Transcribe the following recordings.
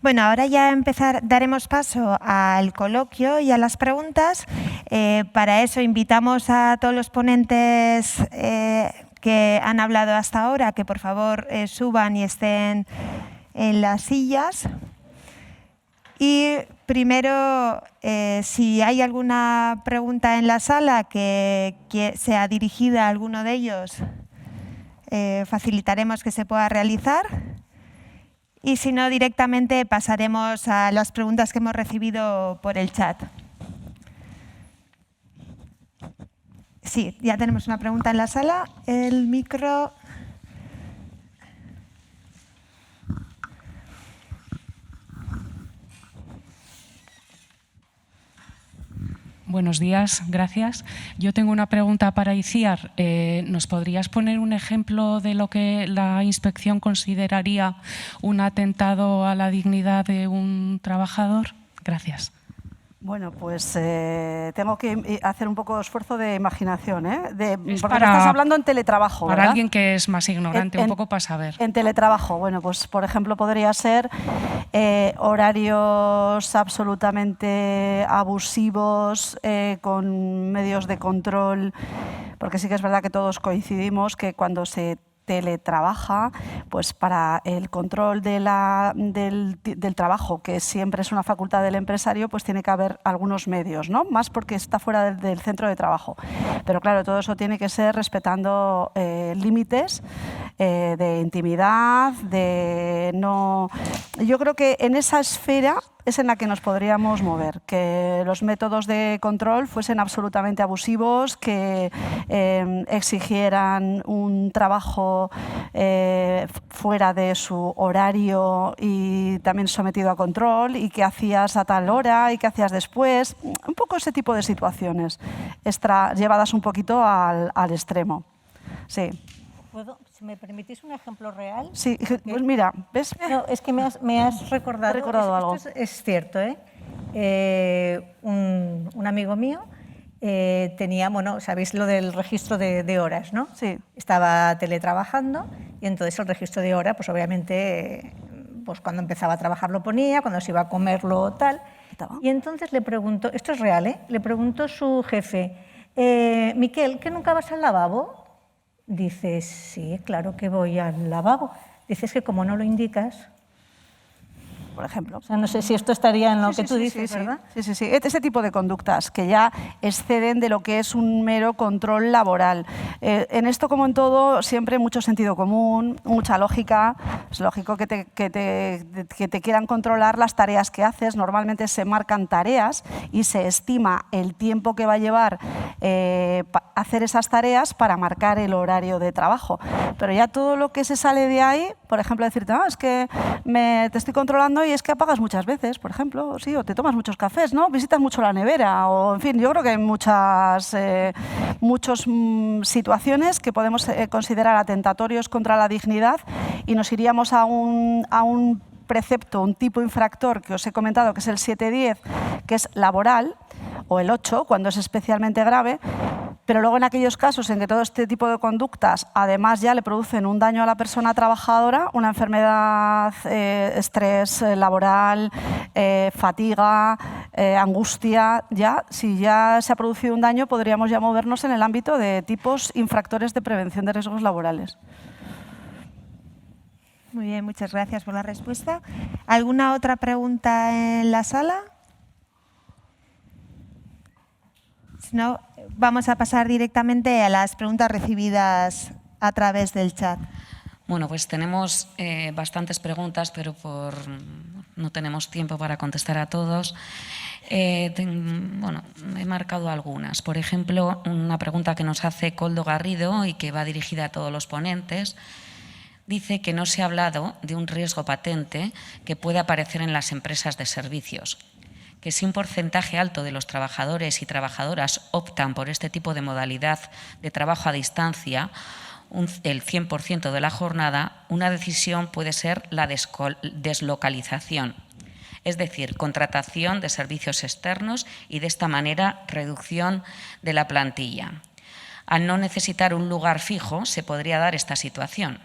Bueno, ahora ya daremos paso al coloquio y a las preguntas. Para eso invitamos a todos los ponentes que han hablado hasta ahora que por favor suban y estén en las sillas. Y primero, si hay alguna pregunta en la sala que sea dirigida a alguno de ellos, facilitaremos que se pueda realizar. Y si no, directamente pasaremos a las preguntas que hemos recibido por el chat. Sí, ya tenemos una pregunta en la sala. El micro. Buenos días, gracias. Yo tengo una pregunta para Itziar. ¿Nos podrías poner un ejemplo de lo que la inspección consideraría un atentado a la dignidad de un trabajador? Gracias. Bueno, pues tengo que hacer un poco de esfuerzo de imaginación, porque estás hablando en teletrabajo, ¿verdad? Para alguien que es más ignorante, un poco para saber. En teletrabajo, bueno, pues por ejemplo podría ser horarios absolutamente abusivos con medios de control, porque sí que es verdad que todos coincidimos que cuando se teletrabaja, pues para el control del trabajo, que siempre es una facultad del empresario, pues tiene que haber algunos medios, ¿no? Más porque está fuera del centro de trabajo. Pero claro, todo eso tiene que ser respetando límites de intimidad, de no... Yo creo que en esa esfera es en la que nos podríamos mover, que los métodos de control fuesen absolutamente abusivos, que exigieran un trabajo fuera de su horario y también sometido a control, y que hacías a tal hora y que hacías después, un poco ese tipo de situaciones llevadas un poquito al extremo. Sí. ¿Puedo, si me permitís un ejemplo real? Sí, pues mira, ¿ves? No, es que me has recordado algo. Esto es cierto, ¿eh? Un amigo mío tenía, bueno, sabéis lo del registro de horas, ¿no? Sí. Estaba teletrabajando y entonces el registro de horas, pues obviamente, pues cuando empezaba a trabajar lo ponía, cuando se iba a comerlo tal. Y entonces le preguntó, esto es real, ¿eh? Le preguntó su jefe, Miquel, ¿que nunca vas al lavabo? Dice, sí, claro que voy al lavabo. Dice, es que como no lo indicas... Por ejemplo. O sea, no sé si esto estaría en lo que tú dices, ¿verdad? Sí. Ese tipo de conductas que ya exceden de lo que es un mero control laboral. En esto, como en todo, siempre mucho sentido común, mucha lógica. Es lógico que te quieran controlar las tareas que haces. Normalmente se marcan tareas y se estima el tiempo que va a llevar hacer esas tareas para marcar el horario de trabajo. Pero ya todo lo que se sale de ahí, por ejemplo, decirte, es que te estoy controlando y es que apagas muchas veces, por ejemplo, sí, o te tomas muchos cafés, ¿no? Visitas mucho la nevera, o en fin, yo creo que hay muchas situaciones que podemos considerar atentatorios contra la dignidad, y nos iríamos a un precepto, un tipo infractor que os he comentado, que es el 710, que es laboral, o el 8, cuando es especialmente grave. Pero luego en aquellos casos en que todo este tipo de conductas además ya le producen un daño a la persona trabajadora, una enfermedad, estrés laboral, fatiga, angustia, si ya se ha producido un daño, podríamos ya movernos en el ámbito de tipos infractores de prevención de riesgos laborales. Muy bien, muchas gracias por la respuesta. ¿Alguna otra pregunta en la sala? Si no, vamos a pasar directamente a las preguntas recibidas a través del chat. Bueno, pues tenemos bastantes preguntas, pero no tenemos tiempo para contestar a todos. Bueno, he marcado algunas. Por ejemplo, una pregunta que nos hace Coldo Garrido y que va dirigida a todos los ponentes. Dice que no se ha hablado de un riesgo patente que puede aparecer en las empresas de servicios, que si un porcentaje alto de los trabajadores y trabajadoras optan por este tipo de modalidad de trabajo a distancia, el 100% de la jornada, una decisión puede ser la deslocalización, es decir, contratación de servicios externos y de esta manera reducción de la plantilla. Al no necesitar un lugar fijo se podría dar esta situación.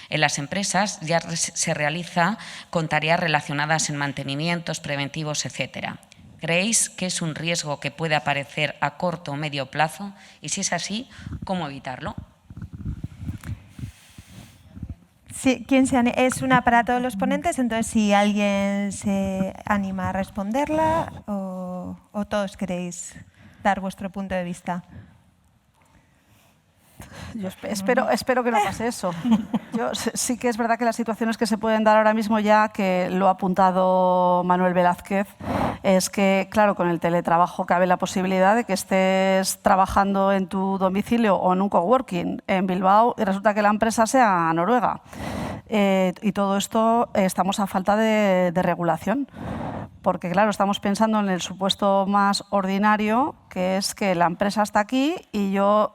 En las empresas ya se realiza con tareas relacionadas en mantenimientos preventivos, etc. ¿Creéis que es un riesgo que puede aparecer a corto o medio plazo? Y si es así, ¿cómo evitarlo? Sí, es una para todos los ponentes, entonces si alguien se anima a responderla o todos queréis dar vuestro punto de vista. Yo espero que no pase eso. Sí que es verdad que las situaciones que se pueden dar ahora mismo ya, que lo ha apuntado Manuel Velázquez, es que, claro, con el teletrabajo cabe la posibilidad de que estés trabajando en tu domicilio o en un coworking en Bilbao y resulta que la empresa sea Noruega. Y todo esto estamos a falta de regulación. Porque, claro, estamos pensando en el supuesto más ordinario, que es que la empresa está aquí y yo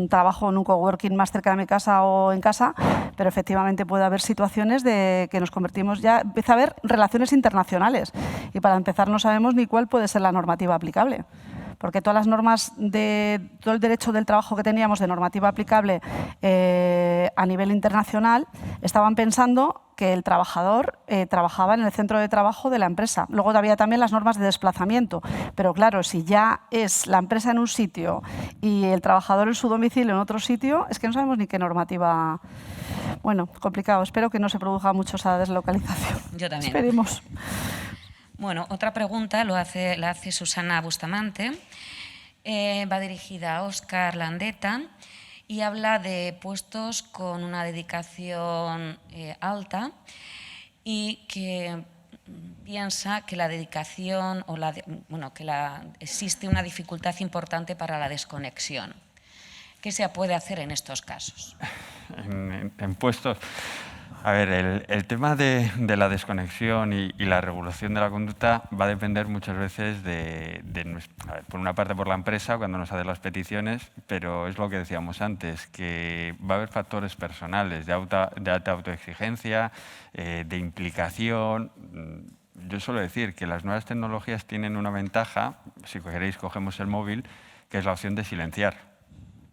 trabajo en un coworking más cerca de mi casa o en casa, pero efectivamente puede haber situaciones de que nos convertimos ya, empieza a haber relaciones internacionales y para empezar no sabemos ni cuál puede ser la normativa aplicable. Porque todas las normas de todo el derecho del trabajo que teníamos de normativa aplicable a nivel internacional estaban pensando que el trabajador trabajaba en el centro de trabajo de la empresa. Luego había también las normas de desplazamiento, pero claro, si ya es la empresa en un sitio y el trabajador en su domicilio en otro sitio, es que no sabemos ni qué normativa. Bueno, complicado. Espero que no se produzca mucho esa deslocalización. Yo también. Esperemos. Bueno, otra pregunta la hace Susana Bustamante, va dirigida a Óscar Landeta y habla de puestos con una dedicación alta y que piensa que la dedicación existe una dificultad importante para la desconexión. ¿Qué se puede hacer en estos casos? En puestos. A ver, el tema de la desconexión y la regulación de la conducta va a depender muchas veces por una parte por la empresa cuando nos hace las peticiones, pero es lo que decíamos antes, que va a haber factores personales de alta autoexigencia, de implicación. Yo suelo decir que las nuevas tecnologías tienen una ventaja, si queréis cogemos el móvil, que es la opción de silenciar.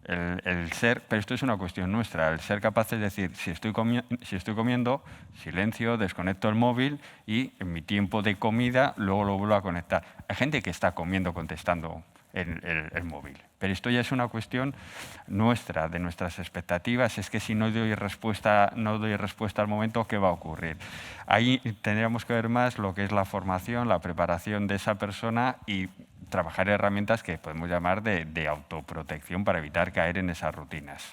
El ser, pero esto es una cuestión nuestra, el ser capaces de decir, si estoy comiendo, silencio, desconecto el móvil y en mi tiempo de comida luego lo vuelvo a conectar. Hay gente que está comiendo contestando el móvil, pero esto ya es una cuestión nuestra, de nuestras expectativas, es que si no doy respuesta al momento, ¿qué va a ocurrir? Ahí tendríamos que ver más lo que es la formación, la preparación de esa persona y trabajar herramientas que podemos llamar de autoprotección para evitar caer en esas rutinas.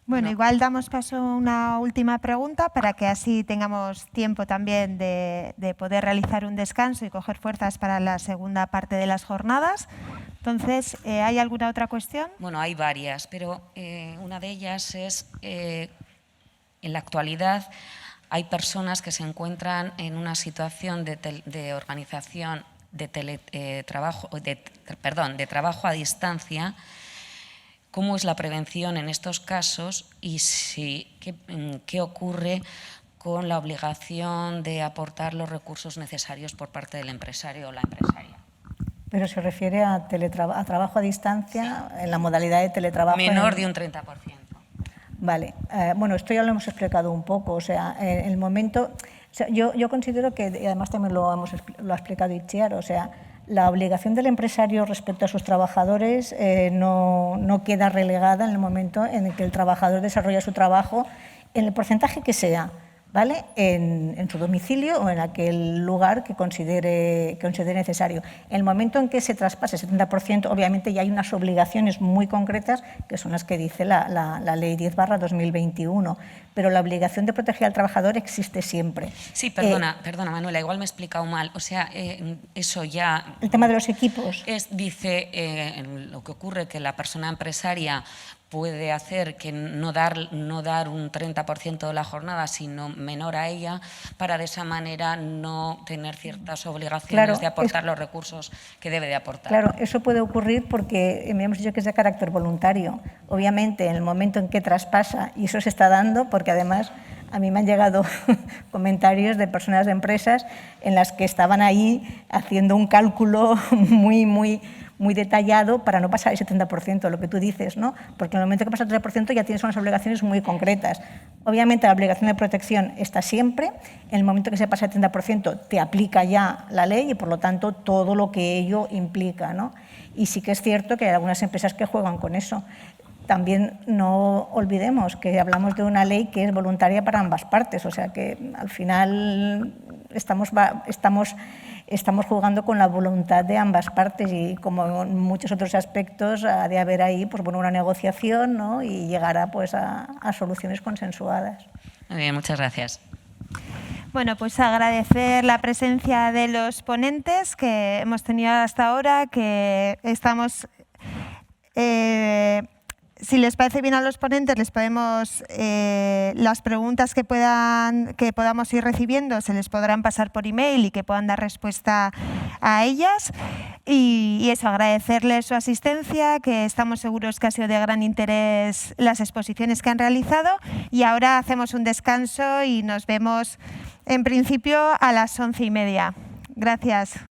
Bueno, igual damos paso a una última pregunta para que así tengamos tiempo también de poder realizar un descanso y coger fuerzas para la segunda parte de las jornadas. Entonces, ¿hay alguna otra cuestión? Bueno, hay varias, pero una de ellas es, en la actualidad, hay personas que se encuentran en una situación de organización de trabajo a distancia. ¿Cómo es la prevención en estos casos y qué ocurre con la obligación de aportar los recursos necesarios por parte del empresario o la empresaria? ¿Pero se refiere a trabajo a distancia, sí, en la modalidad de teletrabajo? Menor de un 30%. Vale. Bueno, esto ya lo hemos explicado un poco. O sea, en el momento… O sea, yo considero que, y además también lo ha explicado Itziar, o sea, la obligación del empresario respecto a sus trabajadores no queda relegada en el momento en el que el trabajador desarrolla su trabajo en el porcentaje que sea, ¿vale? En su domicilio o en aquel lugar que considere necesario. En el momento en que se traspase el 70%, obviamente ya hay unas obligaciones muy concretas que son las que dice la Ley 10/2021, pero la obligación de proteger al trabajador existe siempre. Sí, perdona Manuela, igual me he explicado mal. O sea, eso ya… El tema de los equipos. Dice lo que ocurre que la persona empresaria puede hacer que no dar un 30% de la jornada, sino menor a ella, para de esa manera no tener ciertas obligaciones de aportar los recursos que debe de aportar. Claro, eso puede ocurrir porque me hemos dicho que es de carácter voluntario. Obviamente, en el momento en que traspasa, y eso se está dando, porque además a mí me han llegado comentarios de personas de empresas en las que estaban ahí haciendo un cálculo muy muy detallado para no pasar el 70%, lo que tú dices, ¿no? Porque en el momento que pasa el 30% ya tienes unas obligaciones muy concretas. Obviamente la obligación de protección está siempre, en el momento que se pasa el 30% te aplica ya la ley y por lo tanto todo lo que ello implica, ¿no? Y sí que es cierto que hay algunas empresas que juegan con eso. También no olvidemos que hablamos de una ley que es voluntaria para ambas partes, o sea que al final estamos jugando con la voluntad de ambas partes y como en muchos otros aspectos ha de haber ahí pues, bueno, una negociación, ¿no? Y llegar pues, a soluciones consensuadas. Muy bien, muchas gracias. Bueno, pues agradecer la presencia de los ponentes que hemos tenido hasta ahora, que estamos... si les parece bien a los ponentes, les podemos las preguntas que podamos ir recibiendo se les podrán pasar por email y que puedan dar respuesta a ellas. Y eso, agradecerles su asistencia, que estamos seguros que ha sido de gran interés las exposiciones que han realizado. Y ahora hacemos un descanso y nos vemos en principio a las 11:30. Gracias.